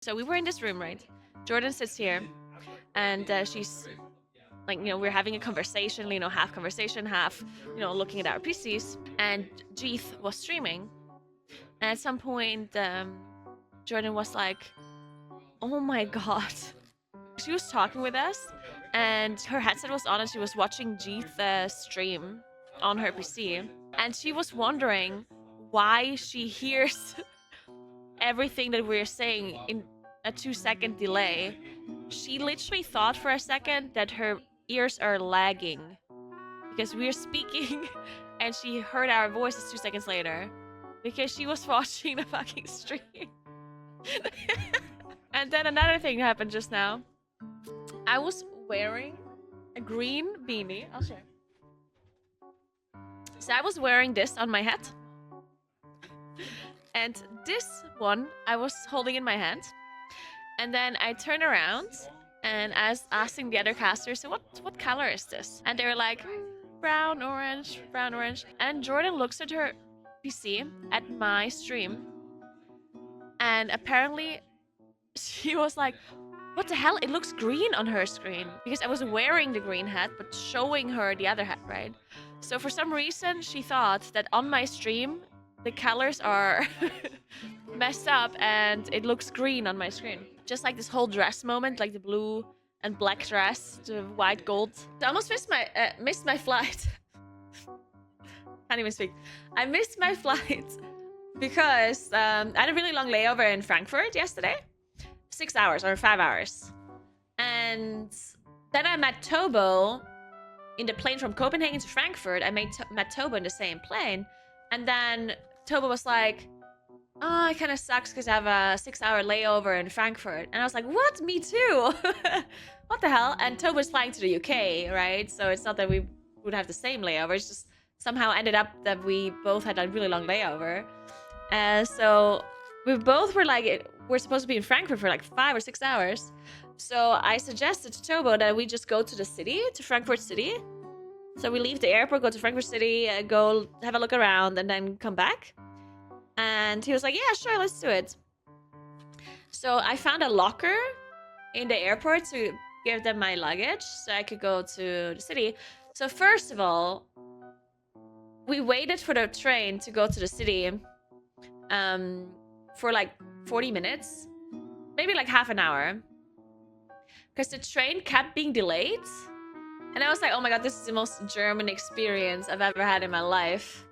So we were in this room, right? Jordan sits here, and she's like, we're having a conversation, half conversation, half, looking at our PCs. And Jeeth was streaming. And at some point, Jordan was like, oh my god. She was talking with us, and her headset was on, and she was watching Jeeth stream on her PC. And she was wondering why she hears everything that we're saying in a 2-second delay. She literally thought for a second that her ears are lagging because we're speaking and she heard our voices 2 seconds later because she was watching the fucking stream. And then another thing happened just now. I was wearing a green beanie. I'll show you. So I was wearing this on my head. And this one I was holding in my hand. And then I turned around and I was asking the other casters, so what color is this? And they were like, brown, orange, brown, orange. And Jordan looks at her PC at my stream. And apparently she was like, what the hell? It looks green on her screen. Because I was wearing the green hat, but showing her the other hat, right? So for some reason, she thought that on my stream, the colors are messed up and it looks green on my screen. Just like this whole dress moment, like the blue and black dress, the white gold. I almost missed my flight. Can't even speak. I missed my flight because I had a really long layover in Frankfurt yesterday. 6 hours or 5 hours. And then I met Tobo in the plane from Copenhagen to Frankfurt. I met Tobo in the same plane. And then Tobo was like, oh, it kind of sucks because I have a 6-hour layover in Frankfurt. And I was like, what? Me too. What the hell? And Tobo was flying to the UK, right? So it's not that we would have the same layover. It's just somehow ended up that we both had a really long layover. So we both were like, we're supposed to be in Frankfurt for like 5 or 6 hours. So I suggested to Tobo that we just go to the city, to Frankfurt City. So we leave the airport, go to Frankfurt City, go have a look around, and then come back. And he was like, yeah, sure, let's do it. So I found a locker in the airport to give them my luggage so I could go to the city. So first of all, we waited for the train to go to the city for like 40 minutes, maybe like half an hour, because the train kept being delayed. And I was like, oh my god, this is the most German experience I've ever had in my life.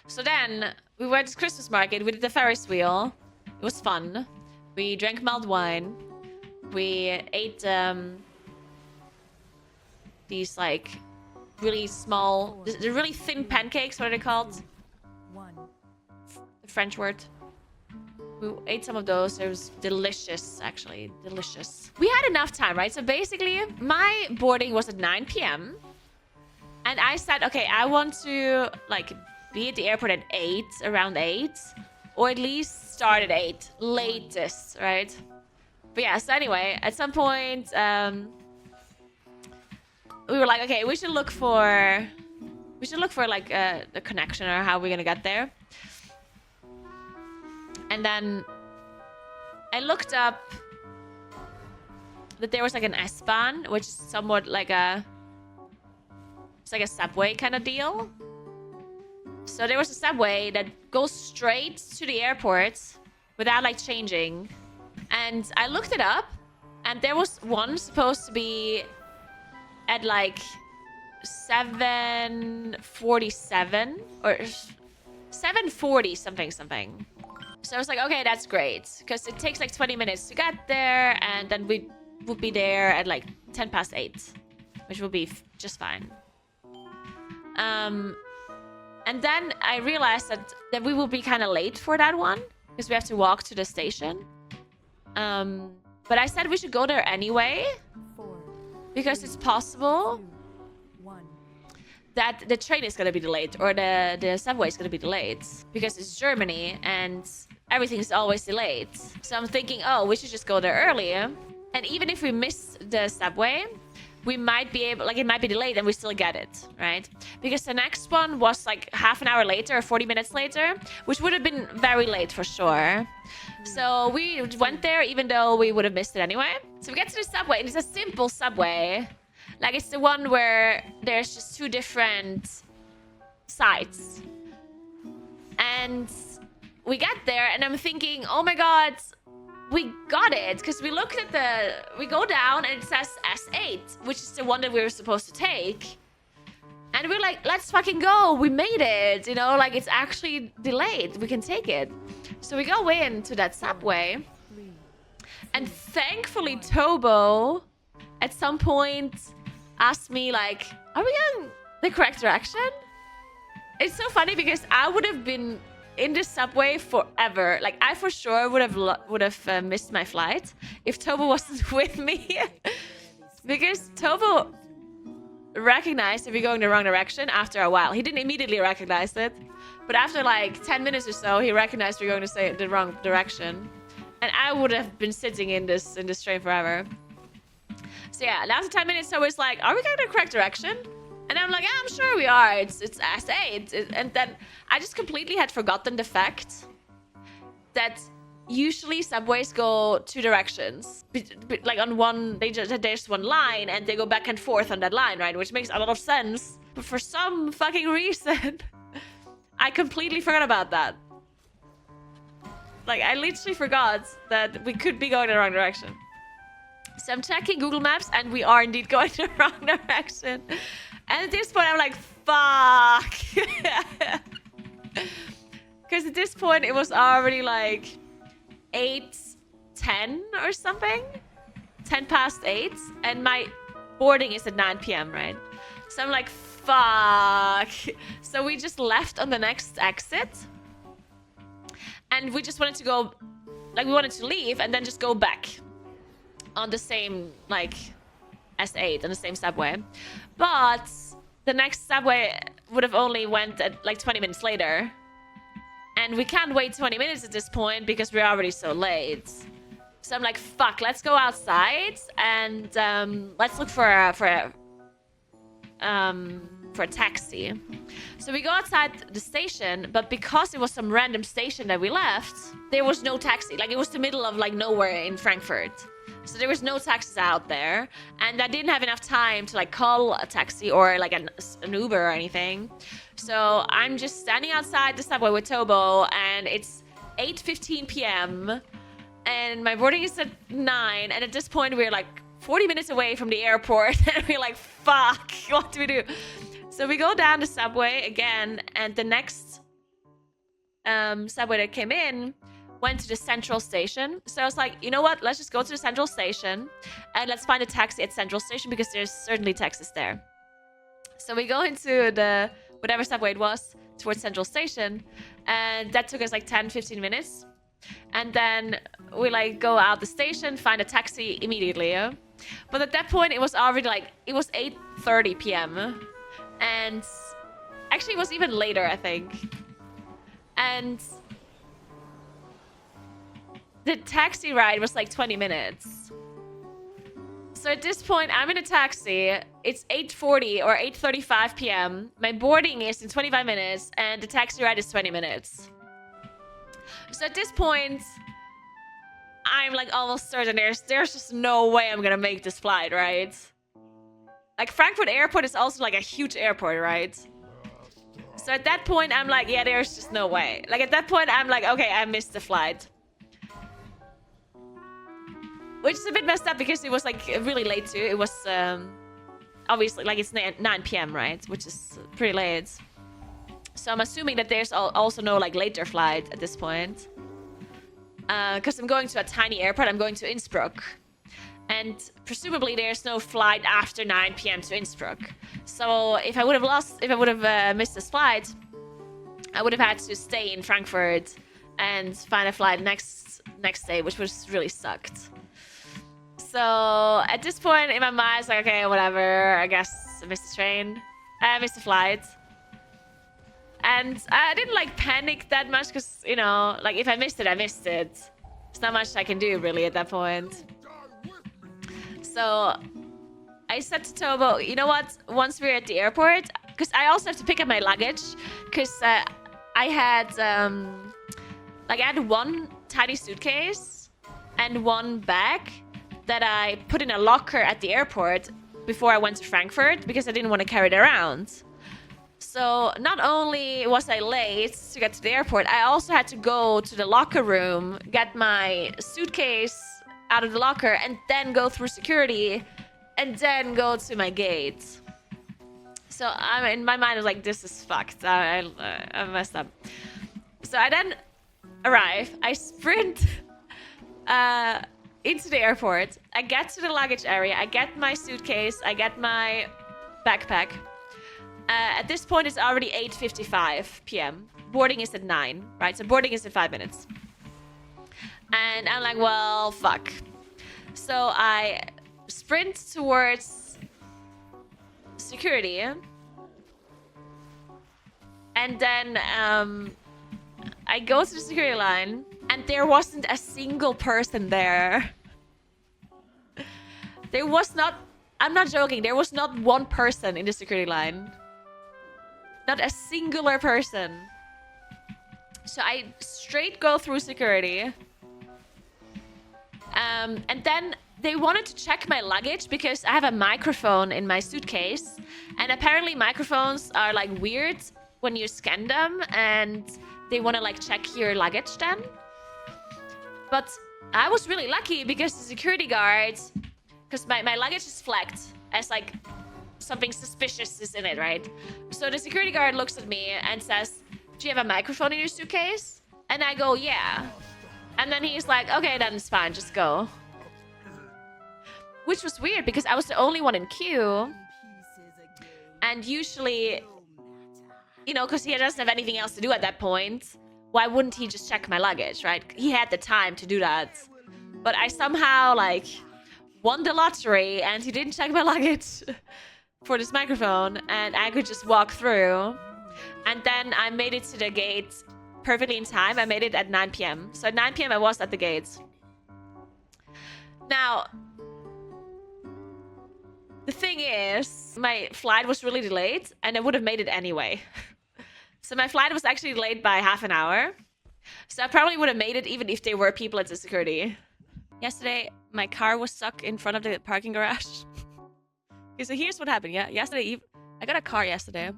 So then we went to Christmas market, we did the Ferris wheel. It was fun. We drank mulled wine. We ate these like really small, the really thin pancakes, what are they called? The French word. We ate some of those. It was delicious, actually. Delicious. We had enough time, right? So basically, my boarding was at 9 p.m. And I said, okay, I want to like be at the airport at 8, around 8. Or at least start at 8. Latest, right? But yeah, so anyway, at some point, we were like, okay, we should look for like the connection or how we're gonna get there. And then I looked up that there was like an S-Bahn, which is somewhat like it's like a subway kind of deal. So there was a subway that goes straight to the airport without like changing. And I looked it up, and there was one supposed to be at like 7:47 or 7:40 something. So I was like, okay, that's great. Because it takes like 20 minutes to get there. And then we would be there at like 8:10, which will be just fine. And then I realized that we will be kind of late for that one. Because we have to walk to the station. But I said we should go there anyway. Because it's possible that the train is going to be delayed. Or the subway is going to be delayed. Because it's Germany and everything's always delayed. So I'm thinking, oh, we should just go there earlier. And even if we miss the subway, we might be able, like it might be delayed and we still get it, right? Because the next one was like half an hour later or 40 minutes later, which would have been very late for sure. So we went there even though we would have missed it anyway. So we get to the subway, and it's a simple subway. Like, it's the one where there's just 2 different sides. And we get there, and I'm thinking, oh my god, we got it. Because we looked at we go down, and it says S8, which is the one that we were supposed to take. And we're like, let's fucking go. We made it. You know, like, it's actually delayed. We can take it. So we go into that subway. And thankfully, Tobo, at some point, asked me, like, are we going the correct direction? It's so funny because I would have been in the subway forever. Like, I for sure would have missed my flight if Tobo wasn't with me. Because Tobo recognized if we're going the wrong direction after a while. He didn't immediately recognize it, but after like 10 minutes or so, he recognized we're going to say the wrong direction. And I would have been sitting in this train forever. So yeah, after 10 minutes, Tobo was like, are we going the correct direction? And I'm like, yeah, I'm sure we are. It's S8. And then I just completely had forgotten the fact that usually subways go 2 directions. Like on one, there's one line and they go back and forth on that line, right? Which makes a lot of sense. But for some fucking reason, I completely forgot about that. Like, I literally forgot that we could be going the wrong direction. So I'm checking Google Maps and we are indeed going the wrong direction. And at this point, I'm like, fuck. Because at this point, it was already like 8:10 or something. 10 past 8. And my boarding is at 9 p.m., right? So I'm like, fuck. So we just left on the next exit. And we just wanted to go, like, we wanted to leave and then just go back on the same, like, S8, on the same subway. But the next subway would have only went at like 20 minutes later. And we can't wait 20 minutes at this point because we're already so late. So I'm like, fuck, let's go outside and let's look for a taxi. So we go outside the station, but because it was some random station that we left, there was no taxi. Like, it was the middle of like nowhere in Frankfurt. So there was no taxis out there, and I didn't have enough time to like call a taxi or like an Uber or anything. So I'm just standing outside the subway with Tobo, and it's 8:15 p.m. and my boarding is at 9. And at this point, we're like 40 minutes away from the airport, and we're like, fuck, what do we do? So we go down the subway again, and the next subway that came in went to the central station. So I was like, you know what? Let's just go to the central station and let's find a taxi at central station because there's certainly taxis there. So we go into the whatever subway it was towards central station, and that took us like 10-15 minutes. And then we like go out the station, find a taxi immediately. Yeah? But at that point, it was already like, it was 8:30 p.m. And actually it was even later, I think. And the taxi ride was like 20 minutes. So at this point, I'm in a taxi. It's 8:40 or 8:35 p.m. My boarding is in 25 minutes, and the taxi ride is 20 minutes. So at this point, I'm like almost certain there's just no way I'm gonna make this flight, right? Like, Frankfurt Airport is also like a huge airport, right? So at that point, I'm like, yeah, there's just no way. Like, at that point, I'm like, okay, I missed the flight. Which is a bit messed up because it was like really late too. It was obviously like it's 9 p.m., right? Which is pretty late. So I'm assuming that there's also no like later flight at this point. Because I'm going to a tiny airport. I'm going to Innsbruck. And presumably there's no flight after 9 p.m. to Innsbruck. So if I would have missed this flight, I would have had to stay in Frankfurt and find a flight next day, which was really sucked. So at this point in my mind, it's like, okay, whatever. I guess I missed the train. I missed the flight. And I didn't like panic that much because, you know, like if I missed it, I missed it. There's not much I can do really at that point. So I said to Tobo, you know what? Once we're at the airport, because I also have to pick up my luggage, because I had one tiny suitcase and one bag that I put in a locker at the airport before I went to Frankfurt because I didn't want to carry it around. So not only was I late to get to the airport, I also had to go to the locker room, get my suitcase out of the locker, and then go through security, and then go to my gate. So in my mind, I was like, this is fucked. I messed up. So I then arrive. I sprint into the airport. I get to the luggage area. I get my suitcase. I get my backpack. At this point, it's already 8:55 p.m. Boarding is at 9, right? So boarding is in 5 minutes. And I'm like, well, fuck. So I sprint towards security. And then I go to the security line. And there wasn't a single person there. There was not... I'm not joking. There was not one person in the security line. Not a singular person. So I straight go through security. And then they wanted to check my luggage because I have a microphone in my suitcase. And apparently microphones are like weird when you scan them. And they want to like check your luggage then. But I was really lucky because the security guards... Because my luggage is flagged as like... something suspicious is in it, right? So the security guard looks at me and says, do you have a microphone in your suitcase? And I go, yeah. And then he's like, okay, then it's fine, just go. Which was weird because I was the only one in queue. And usually, you know, because he doesn't have anything else to do at that point, why wouldn't he just check my luggage, right? He had the time to do that. But I somehow, like, won the lottery and he didn't check my luggage for this microphone, and I could just walk through. And then I made it to the gate perfectly in time. I made it at 9 p.m. So at 9 p.m. I was at the gates. Now, the thing is, my flight was really delayed, and I would have made it anyway. So my flight was actually delayed by half an hour. So I probably would have made it even if there were people at the security. Yesterday, my car was stuck in front of the parking garage. Okay, so here's what happened. Yeah, yesterday, I got a car yesterday,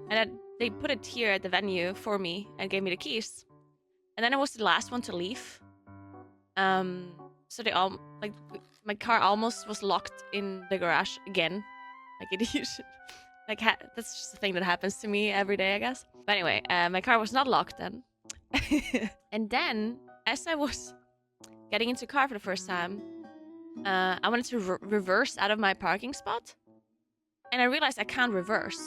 and they put it here at the venue for me and gave me the keys. And then I was the last one to leave. So they all like my car almost was locked in the garage again, like it usually. Like that's just a thing that happens to me every day, I guess. But anyway, my car was not locked then. And then, as I was getting into the car for the first time, I wanted to reverse out of my parking spot, and I realized I can't reverse.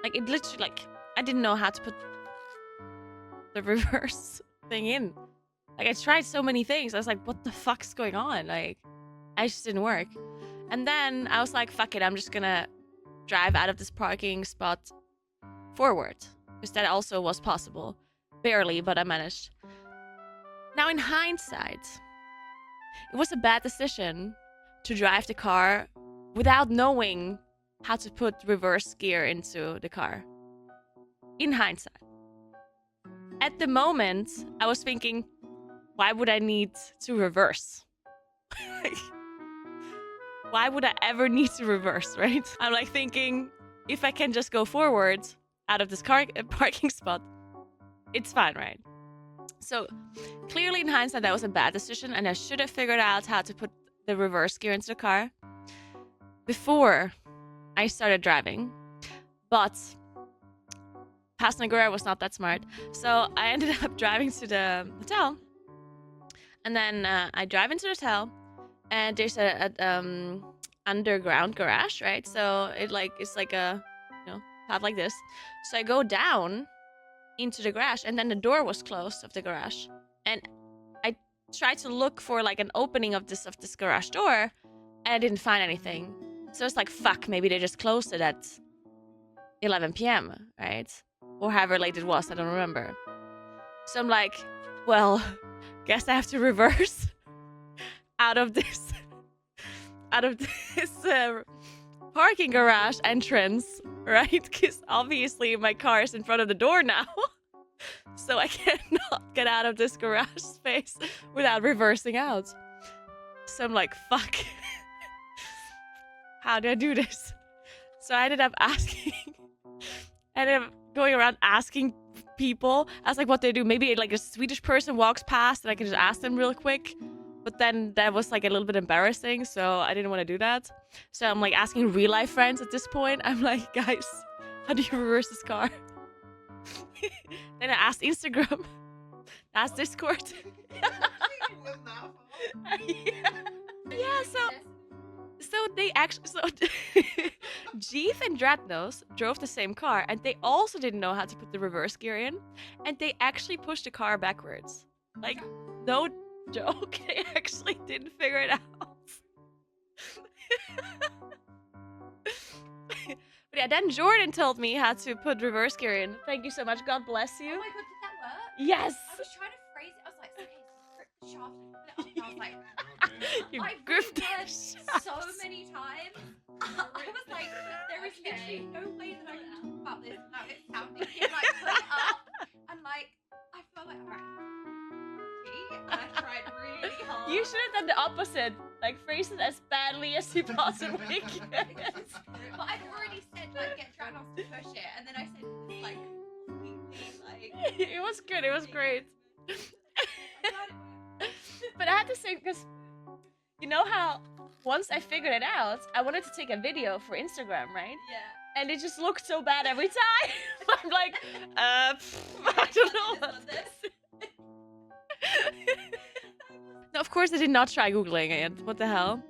Like, it literally, like, I didn't know how to put the reverse thing in. Like, I tried so many things. I was like, what the fuck's going on? Like, I just didn't work. And then I was like, fuck it, I'm just gonna drive out of this parking spot forward. Because that also was possible. Barely, but I managed. Now, in hindsight, it was a bad decision to drive the car without knowing how to put reverse gear into the car. In hindsight. At the moment, I was thinking, why would I need to reverse? Why would I ever need to reverse, right? I'm like thinking, if I can just go forward out of this parking spot, it's fine, right? So clearly in hindsight, that was a bad decision, and I should have figured out how to put the reverse gear into the car before I started driving. But past Naguura was not that smart. So I ended up driving to the hotel. And then I drive into the hotel, and there's a underground garage, right? So it's like a, you know, path like this. So I go down into the garage, and then the door was closed of the garage, and I tried to look for like an opening of this garage door, and I didn't find anything. So it's like, fuck, maybe they just closed it at 11 p.m., right? Or however late it was, I don't remember. So I'm like, well, guess I have to reverse out of this parking garage entrance, right? Because obviously my car is in front of the door now. So I cannot get out of this garage space without reversing out. So I'm like, fuck. How do I do this? So I ended up going around asking people. I was like, what they do. Maybe like a Swedish person walks past and I can just ask them real quick. But then that was like a little bit embarrassing, so I didn't want to do that. So I'm like asking real life friends at this point. I'm like, guys, how do you reverse this car? Then I asked Instagram, asked Discord. Yeah, so they actually, Jeef and Dratnos drove the same car, and they also didn't know how to put the reverse gear in, and they actually pushed the car backwards. Like, no joke, they actually didn't figure it out. But yeah, then Jordan told me how to put reverse gear in. Thank you so much. God bless you. Oh my god, did that work? Yes. I was trying to phrase it. I was like, okay, grip the shaft and put it up. And I was like, You I've gripped read it so many times. I was like, there is literally no way that I can talk about this without it sounding like put it up. And like, I felt like, alright. And I tried really hard. You should have done the opposite. Like, phrase it as badly as you possibly can. But I'd already said, like, get Dranos to push it. And then I said, like, completely, like... It was good. It was great. But I had to say, because you know how once I figured it out, I wanted to take a video for Instagram, right? Yeah. And it just looked so bad every time. I'm like, I don't know what this. No, of course I did not try Googling it. What the hell?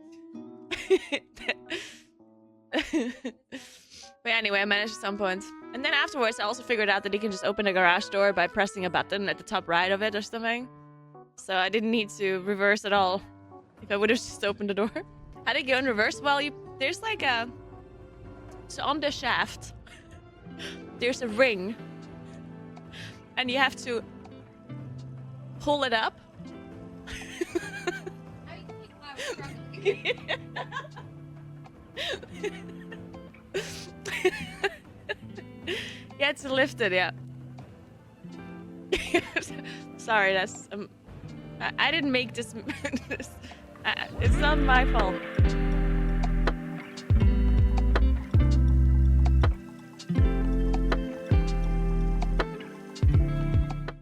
But anyway, I managed at some point. And then afterwards, I also figured out that you can just open a garage door by pressing a button at the top right of it or something. So I didn't need to reverse at all. If I would have just opened the door. How do you go in reverse? Well, there's like a... So on the shaft, there's a ring. And you have to pull it up. Yeah, it's lifted, yeah. Sorry, that's... I didn't make this... It's not my fault.